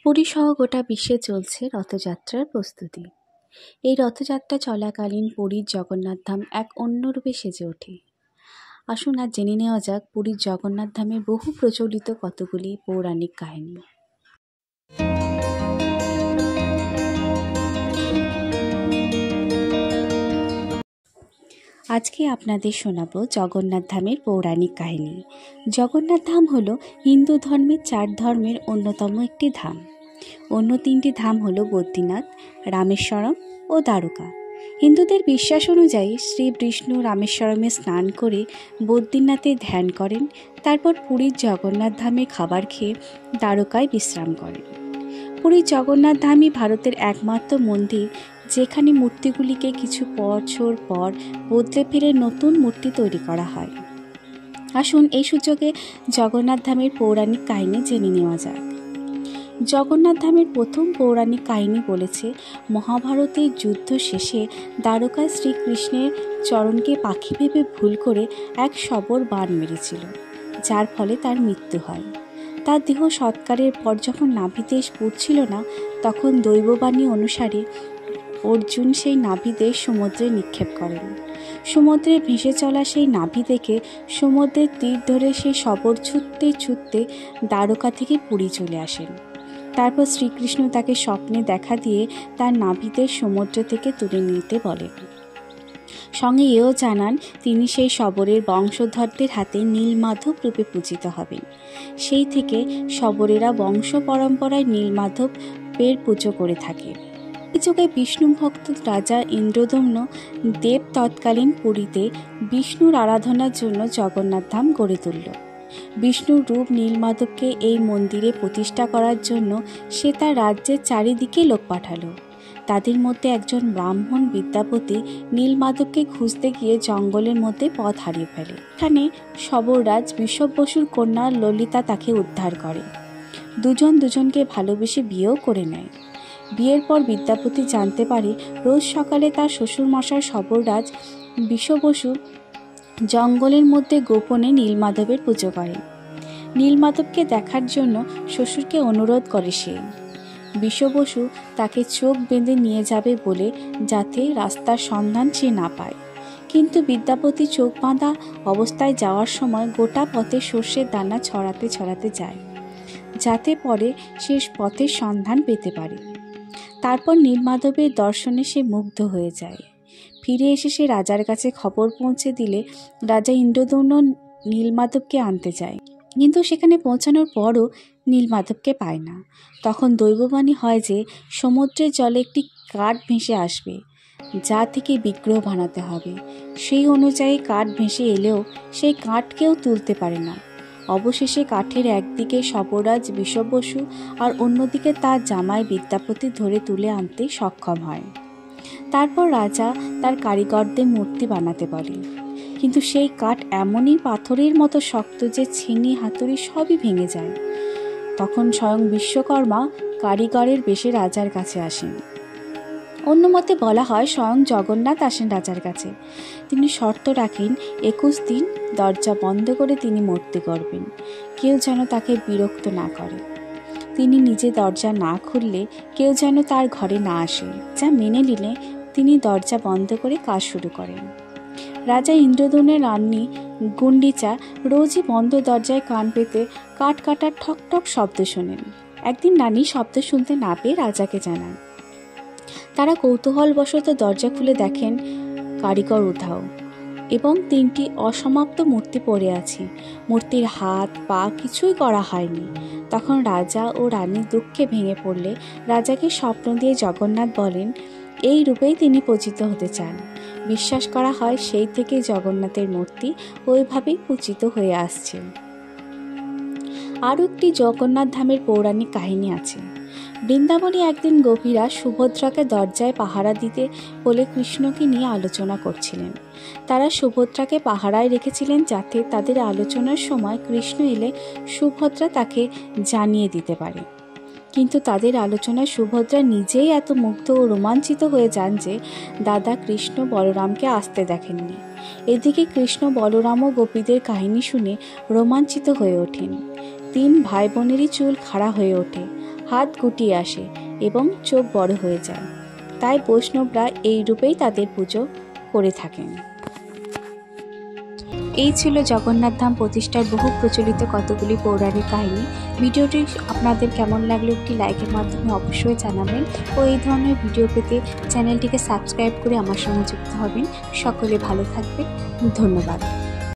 পুরী সহ গোটা বিশ্বে চলছে রথযাত্রার প্রস্তুতি। এই রথযাত্রা চলাকালীন পুরীর জগন্নাথ ধাম এক অন্য রূপে সেজে ওঠে। আসুন আজ জেনে নেওয়া যাক পুরীর জগন্নাথ ধামের বহু প্রচলিত কতগুলি পৌরাণিক কাহিনী। আজকে আপনাদের শোনাবো জগন্নাথ ধামের পৌরাণিক কাহিনী। জগন্নাথ ধাম হল হিন্দু ধর্মের 4 ধর্মের অন্যতম একটি ধাম। অন্য 3টি ধাম হল বদ্রীনাথ, রামেশ্বরম ও দ্বারকা। হিন্দুদের বিশ্বাস অনুযায়ী শ্রী বিষ্ণু রামেশ্বরমে স্নান করে বদ্রীনাথে ধ্যান করেন, তারপর পুরীর জগন্নাথ ধামে খাবার খেয়ে দ্বারকায় বিশ্রাম করেন। পুরীর জগন্নাথ ধামই ভারতের একমাত্র মন্দির যেখানে মূর্তিগুলিকে কিছু বছর পর বদলে ফিরে নতুন মূর্তি তৈরি করা হয়। আসুন এই সুযোগে জগন্নাথ ধামের পৌরাণিক কাহিনী জেনে নেওয়া যাক। জগন্নাথ ধামের প্রথম পৌরাণিক কাহিনী বলেছে, মহাভারতের যুদ্ধ শেষে দ্বারকায় শ্রীকৃষ্ণের চরণকে পাখি ভেবে ভুল করে এক শবর বাণ মেরেছিল, যার ফলে তার মৃত্যু হয়। তার দেহ সৎকারের পর যখন নাভিদেশ পুড়ছিল না, তখন দৈববাণী অনুসারে অর্জুন সেই নাভিদেশ সমুদ্রে নিক্ষেপ করেন। সমুদ্রে ভেসে চলা সেই নাভি দেখে সমুদ্রের তীর ধরে সেই শবর ছুটতে ছুটতে দ্বারকা থেকে পুরী চলে আসেন। তারপর শ্রীকৃষ্ণ তাকে স্বপ্নে দেখা দিয়ে তার নাভিদের সমুদ্র থেকে তুলে নিতে বলেন। সঙ্গে এও জানান তিনি সেই শবরের বংশধরদের হাতে নীলমাধব রূপে পূজিত হবেন। সেই থেকে শবরেরা বংশ পরম্পরায় নীলমাধবের পুজো করে থাকে। এই যুগে বিষ্ণু ভক্ত রাজা ইন্দ্রদম্ন দেব তৎকালীন পুরীতে বিষ্ণুর আরাধনার জন্য জগন্নাথ ধাম গড়ে তুলল। বিষ্ণুর রূপ নীলমাধবকে এই মন্দিরে প্রতিষ্ঠা করার জন্য সে তার রাজ্যের চারিদিকে লোক পাঠালো। তাদের মধ্যে একজন ব্রাহ্মণ বিদ্যাপতি নীলমাধবকে খুঁজতে গিয়ে জঙ্গলের মধ্যে পথ হারিয়ে ফেলে। এখানে শবররাজ বিষব বসুর কন্যা ললিতা তাকে উদ্ধার করে। দুজন দুজনকে ভালোবেসে বিয়েও করে নেয়। বিয়ের পর বিদ্যাপতি জানতে পারে রোজ সকালে তার শ্বশুরমশাই শবররাজ বিষব বসু জঙ্গলের মধ্যে গোপনে নীলমাধবের পুজো করেন। নীলমাধবকে দেখার জন্য শ্বশুরকে অনুরোধ করে সে। বিষব বসু তাকে চোখ বেঁধে নিয়ে যাবে বলে, যাতে রাস্তার সন্ধান সে না পায়। কিন্তু বিদ্যাপতি চোখ বাঁধা অবস্থায় যাওয়ার সময় গোটা পথে সর্ষের দানা ছড়াতে ছড়াতে যায়, যাতে পরে সে পথের সন্ধান পেতে পারে। তারপর নীলমাধবের দর্শনে সে মুগ্ধ হয়ে যায়। ফিরে এসে সে রাজার কাছে খবর পৌঁছে দিলে রাজা ইন্দ্রদম্ন নীলমাধবকে আনতে যায়, কিন্তু সেখানে পৌঁছানোর পরও নীলমাধবকে পায় না। তখন দৈববাণী হয় যে সমুদ্রের জলে একটি কাঠ ভেসে আসবে, যা থেকে বিগ্রহ বানাতে হবে। সেই অনুযায়ী কাঠ ভেসে এলেও সেই কাঠ কেউ তুলতে পারে না। অবশেষে কাঠের একদিকে শবররাজ বিষব বসু আর অন্যদিকে তার জামাই বিদ্যাপতি ধরে তুলে আনতে সক্ষম হয়। তারপর রাজা তার কারিগরদের মূর্তি বানাতে বলে, কিন্তু সেই কাঠ এমনই পাথরের মতো শক্ত যে ছিনি হাতুড়ি সবই ভেঙে যায়। তখন স্বয়ং বিশ্বকর্মা কারিগরের বেশে রাজার কাছে আসেন। অন্য মতে বলা হয় স্বয়ং জগন্নাথ আসেন রাজার কাছে। তিনি শর্ত রাখেন 21 দিন দরজা বন্ধ করে তিনি মূর্তি করবেন, কেউ যেন তাকে বিরক্ত না করে। তিনি নিজে দরজা না খুললে কেউ যেন তার ঘরে না আসে। যা মেনে নিলে তিনি দরজা বন্ধ করে কাজ শুরু করেন। রাজা ইন্দ্রদম্নের রানী গুন্ডিচা রোজই বন্ধ দরজায় কান পেতে কাঠ কাটার ঠক ঠক শব্দ শোনেন। একদিন রানী শব্দ শুনতে না পেয়ে রাজাকে জানান। তারা কৌতূহলবশত দরজা খুলে দেখেন কারিগর উধাও এবং 3টি অসমাপ্ত মূর্তি পড়ে আছে। মূর্তির হাত পা কিছুই করা হয়নি। তখন রাজা ও রানী দুঃখে ভেঙে পড়লে রাজাকে স্বপ্ন দিয়ে জগন্নাথ বলেন এই রূপেই তিনি পূজিত হতে চান। বিশ্বাস করা হয় সেই থেকে জগন্নাথের মূর্তি ওইভাবেই পূজিত হয়ে আসছে। আরও একটি জগন্নাথ ধামের পৌরাণিক কাহিনী আছে। বৃন্দাবনে একদিন গোপীরা সুভদ্রাকে দরজায় পাহারা দিতে বলে কৃষ্ণকে নিয়ে আলোচনা করছিলেন। তারা সুভদ্রাকে পাহারায় রেখেছিলেন যাতে তাদের আলোচনার সময় কৃষ্ণ এলে সুভদ্রা তাকে জানিয়ে দিতে পারে। কিন্তু তাদের আলোচনায় সুভদ্রা নিজেই এত মুগ্ধ ও রোমাঞ্চিত হয়ে যান যে দাদা কৃষ্ণ বলরামকে আসতে দেখেননি। এদিকে কৃষ্ণ বলরাম ও গোপীদের কাহিনী শুনে রোমাঞ্চিত হয়ে ওঠেন। 3 ভাই বোনেরই চুল খাড়া হয়ে ওঠে, হাত গুটিয়ে আসে এবং চোখ বড় হয়ে যায়। তাই বৈষ্ণবরা এই রূপেই তাদের পুজো করে থাকেন। এই ছিল জগন্নাথ ধাম প্রতিষ্ঠার বহু প্রচলিত কতগুলি পৌরাণিক কাহিনী। ভিডিওটি আপনাদের কেমন লাগলো একটি লাইকের মাধ্যমে অবশ্যই জানাবেন ও এই ধরনের ভিডিও পেতে চ্যানেলটিকে সাবস্ক্রাইব করে আমার সঙ্গে যুক্ত হবেন। সকলে ভালো থাকবেন। ধন্যবাদ।